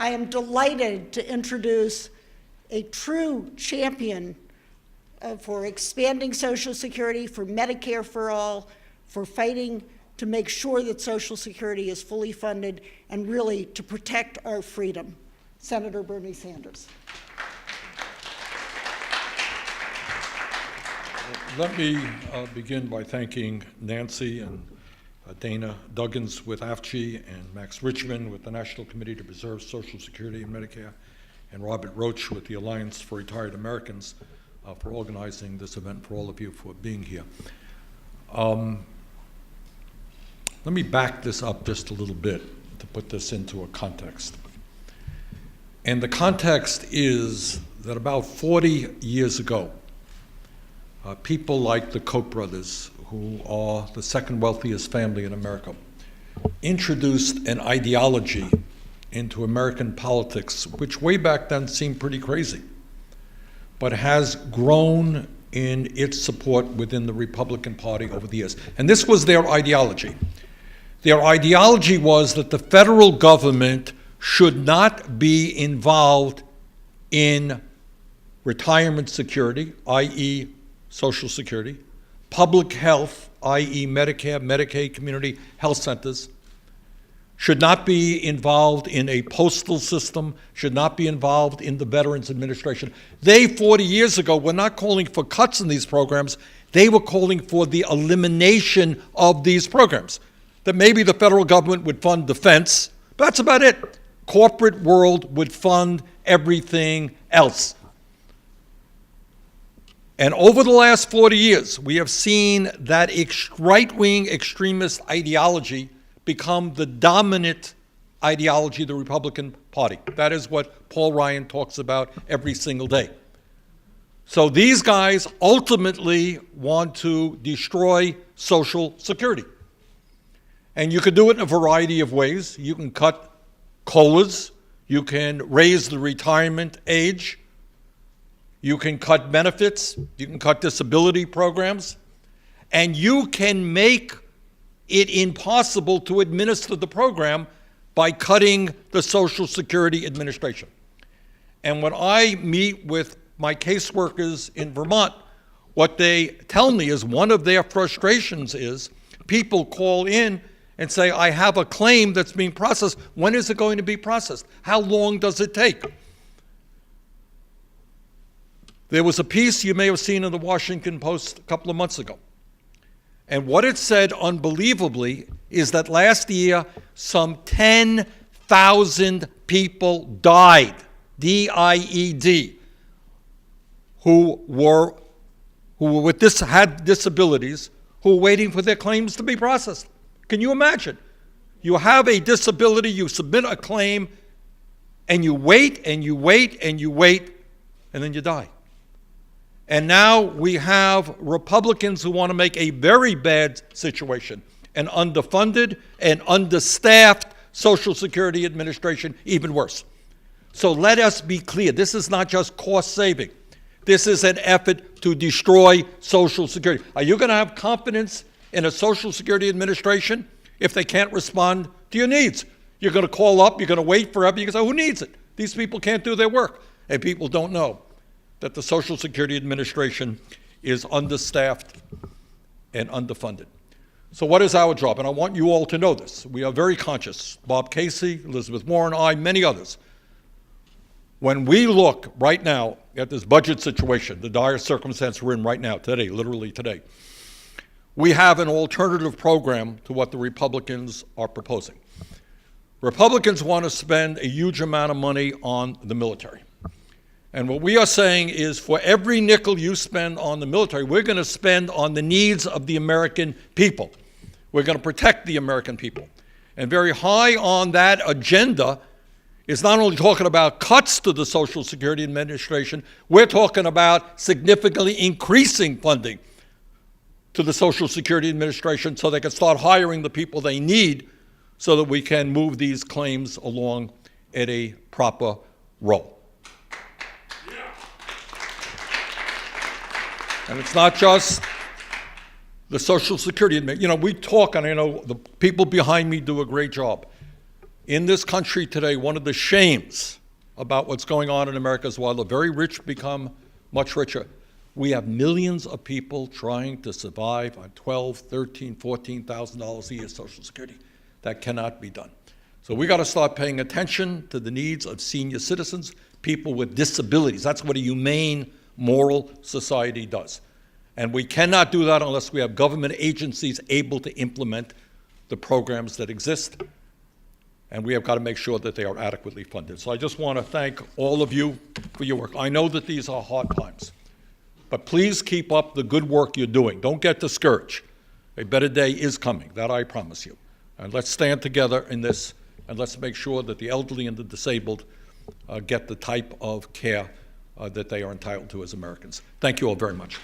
I am delighted to introduce a true champion for expanding Social Security, for Medicare for all, for fighting to make sure that Social Security is fully funded, and really to protect our freedom, Senator Bernie Sanders. Let me begin by thanking Nancy and Dana Duggins with AFSCME and Max Richmond with the National Committee to Preserve Social Security and Medicare, and Robert Roach with the Alliance for Retired Americans for organizing this event, for all of you for being here. Let me back this up just a little bit to put this into a context. And the context is that about 40 years ago, people like the Koch brothers, who are the second wealthiest family in America, introduced an ideology into American politics, which way back then seemed pretty crazy, but has grown in its support within the Republican Party over the years. And this was their ideology. Their ideology was that the federal government should not be involved in retirement security, i.e. Social Security, public health, i.e. Medicare, Medicaid, community health centers, should not be involved in a postal system, should not be involved in the Veterans Administration. They, 40 years ago, were not calling for cuts in these programs. They were calling for the elimination of these programs. That maybe the federal government would fund defense, but that's about it. Corporate world would fund everything else. And over the last 40 years, we have seen that right-wing extremist ideology become the dominant ideology of the Republican Party. That is what Paul Ryan talks about every single day. So these guys ultimately want to destroy Social Security. And you can do it in a variety of ways. You can cut COLAs, you can raise the retirement age, you can cut benefits, you can cut disability programs, and you can make it impossible to administer the program by cutting the Social Security Administration. And when I meet with my caseworkers in Vermont, what they tell me is one of their frustrations is people call in and say, I have a claim that's being processed. When is it going to be processed? How long does it take? There was a piece you may have seen in the Washington Post a couple of months ago. And what it said, unbelievably, is that last year, some 10,000 people died, D-I-E-D, who had disabilities, who were waiting for their claims to be processed. Can you imagine? You have a disability, you submit a claim, and you wait, and you wait, and you wait, and then you die. And now we have Republicans who want to make a very bad situation, an underfunded and understaffed Social Security Administration even worse. So let us be clear. This is not just cost saving. This is an effort to destroy Social Security. Are you going to have confidence in a Social Security Administration if they can't respond to your needs? You're going to call up, you're going to wait forever, you can say, who needs it? These people can't do their work. And people don't know that the Social Security Administration is understaffed and underfunded. So what is our job? And I want you all to know this. We are very conscious, Bob Casey, Elizabeth Warren, I, many others. When we look right now at this budget situation, the dire circumstance we're in right now, today, literally today, we have an alternative program to what the Republicans are proposing. Republicans want to spend a huge amount of money on the military. And what we are saying is for every nickel you spend on the military, we're going to spend on the needs of the American people. We're going to protect the American people. And very high on that agenda is not only talking about cuts to the Social Security Administration, we're talking about significantly increasing funding to the Social Security Administration so they can start hiring the people they need so that we can move these claims along at a proper roll. And it's not just the Social Security Administration. You know, we talk, and I know the people behind me do a great job. In this country today, one of the shames about what's going on in America is while the very rich become much richer, we have millions of people trying to survive on $12,000, $13,000, $14,000 a year Social Security. That cannot be done. So we got to start paying attention to the needs of senior citizens, people with disabilities. That's what a humane, moral society does. And we cannot do that unless we have government agencies able to implement the programs that exist. And we have got to make sure that they are adequately funded. So I just want to thank all of you for your work. I know that these are hard times, but please keep up the good work you're doing. Don't get discouraged. A better day is coming, that I promise you. And let's stand together in this, and let's make sure that the elderly and the disabled get the type of care that they are entitled to as Americans. Thank you all very much.